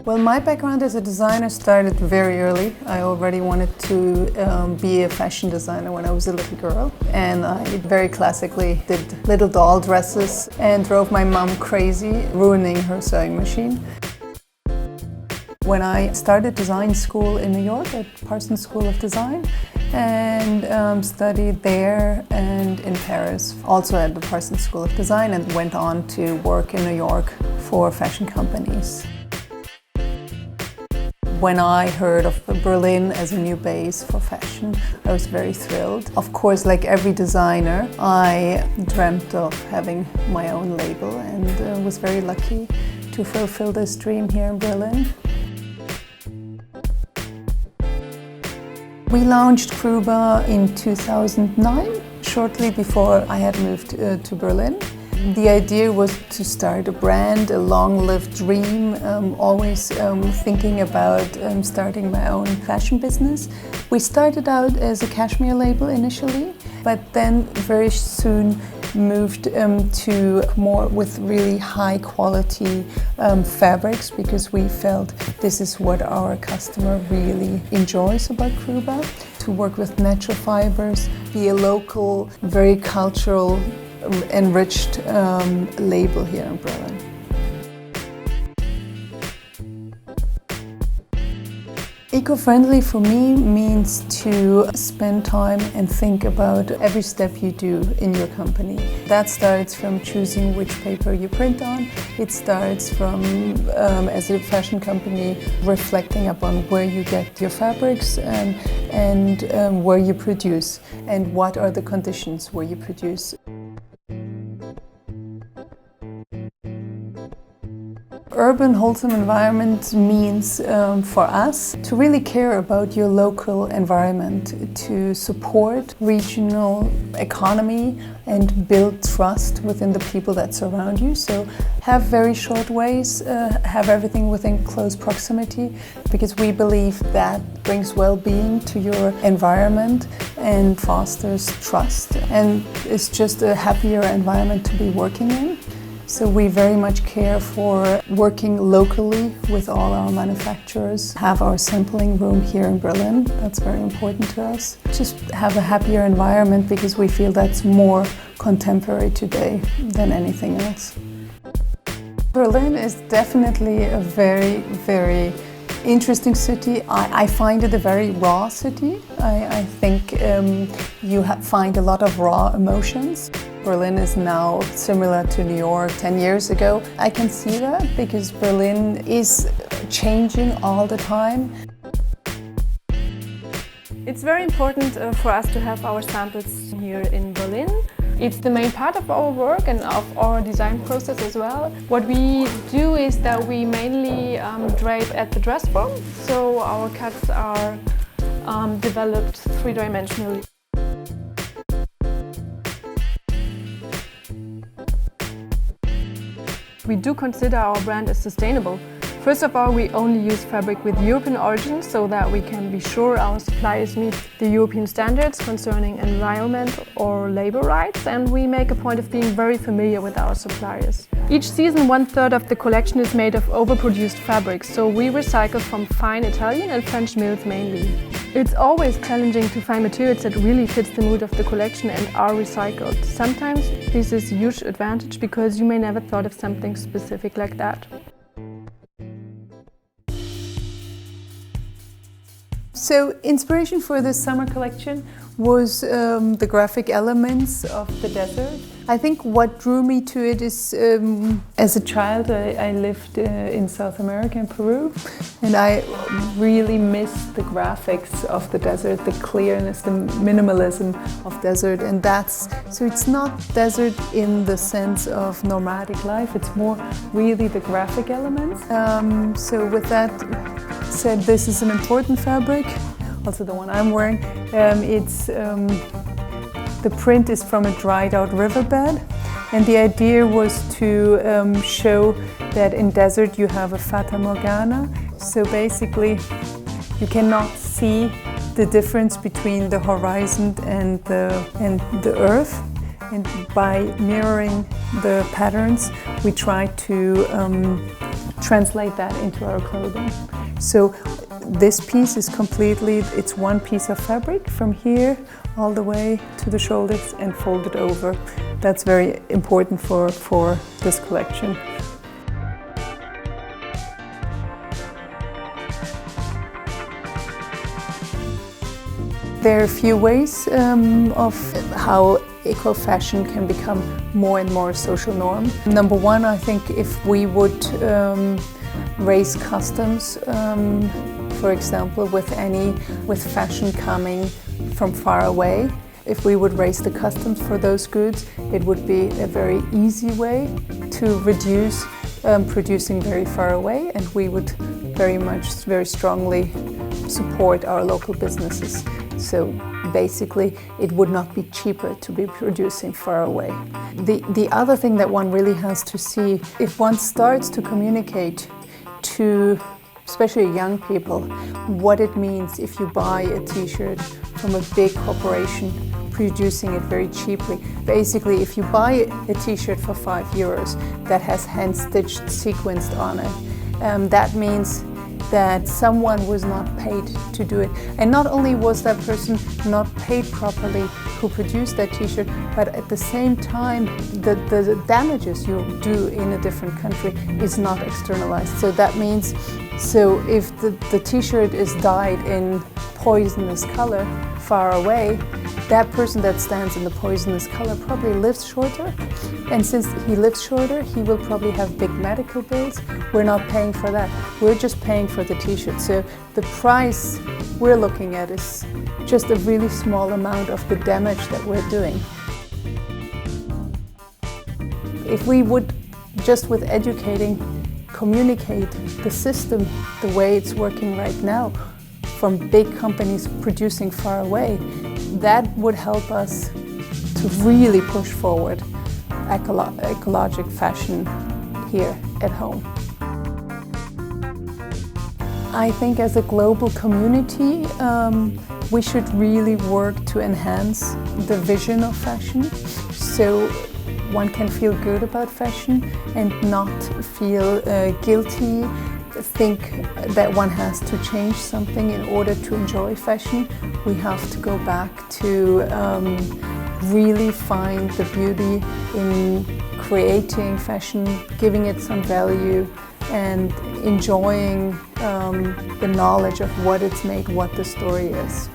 Well, my background as a designer started very early. I already wanted to be a fashion designer when I was a little girl. And I very classically did little doll dresses and drove my mom crazy, ruining her sewing machine. When I started design school in New York at Parsons School of Design and studied there and in Paris, also at the Parsons School of Design, and went on to work in New York for fashion companies. When I heard of Berlin as a new base for fashion, I was very thrilled. Of course, like every designer, I dreamt of having my own label and was very lucky to fulfill this dream here in Berlin. We launched Cruba in 2009, shortly before I had moved to Berlin. The idea was to start a brand, a long-lived dream, always thinking about starting my own fashion business. We started out as a cashmere label initially, but then very soon moved to more with really high quality fabrics, because we felt this is what our customer really enjoys about Cruba. To work with natural fibers, be a local, very cultural, enriched label here in Berlin. Eco-friendly for me means to spend time and think about every step you do in your company. That starts from choosing which paper you print on. It starts from, as a fashion company, reflecting upon where you get your fabrics and where you produce, and what are the conditions where you produce. Urban, wholesome environment means for us to really care about your local environment, to support regional economy and build trust within the people that surround you. So have very short ways, have everything within close proximity, because we believe that brings well-being to your environment and fosters trust, and it's just a happier environment to be working in. So we very much care for working locally with all our manufacturers, have our sampling room here in Berlin. That's very important to us. Just have a happier environment, because we feel that's more contemporary today than anything else. Berlin is definitely a very, very interesting city. I find it a very raw city. I think you find a lot of raw emotions. Berlin is now similar to New York 10 years ago. I can see that because Berlin is changing all the time. It's very important for us to have our samples here in Berlin. It's the main part of our work and of our design process as well. What we do is that we mainly drape at the dress form, so our cuts are developed three-dimensionally. We do consider our brand as sustainable. First of all, we only use fabric with European origin, so that we can be sure our suppliers meet the European standards concerning environment or labor rights, and we make a point of being very familiar with our suppliers. Each season, 1/3 of the collection is made of overproduced fabrics, so we recycle from fine Italian and French mills mainly. It's always challenging to find materials that really fits the mood of the collection and are recycled. Sometimes this is a huge advantage, because you may never thought of something specific like that. So inspiration for this summer collection was the graphic elements of the desert. I think what drew me to it is, as a child I lived in South America, in Peru, and I really missed the graphics of the desert, the clearness, the minimalism of desert, and so it's not desert in the sense of nomadic life, it's more really the graphic elements. So with that said, this is an important fabric, also the one I'm wearing. The print is from a dried out riverbed, and the idea was to show that in desert you have a fata morgana. So basically you cannot see the difference between the horizon and the earth. And by mirroring the patterns, we try to translate that into our clothing. So this piece is completely, it's one piece of fabric from here all the way to the shoulders and folded over. That's very important for this collection. There are a few ways of how eco-fashion can become more and more a social norm. Number one, I think if we would raise customs, for example, with fashion coming from far away, if we would raise the customs for those goods, it would be a very easy way to reduce producing very far away, and we would very strongly support our local businesses. So basically, it would not be cheaper to be producing far away. The other thing that one really has to see, if one starts to communicate to especially young people what it means if you buy a t-shirt from a big corporation producing it very cheaply. Basically, if you buy a t-shirt for €5 that has hand-stitched sequenced on it, that means that someone was not paid to do it. And not only was that person not paid properly who produced that t-shirt, but at the same time the damages you do in a different country is not externalized. So that means, so if the t-shirt is dyed in poisonous color far away, that person that stands in the poisonous color probably lives shorter. And since he lives shorter, he will probably have big medical bills. We're not paying for that. We're just paying for the t-shirt. So the price we're looking at is just a really small amount of the damage that we're doing. If we would, just with educating, communicate the system the way it's working right now, from big companies producing far away, that would help us to really push forward ecologic fashion here at home. I think as a global community, we should really work to enhance the vision of fashion, so one can feel good about fashion and not feel guilty, think that one has to change something in order to enjoy fashion. We have to go back to really find the beauty in creating fashion, giving it some value, and enjoying the knowledge of what it's made, what the story is.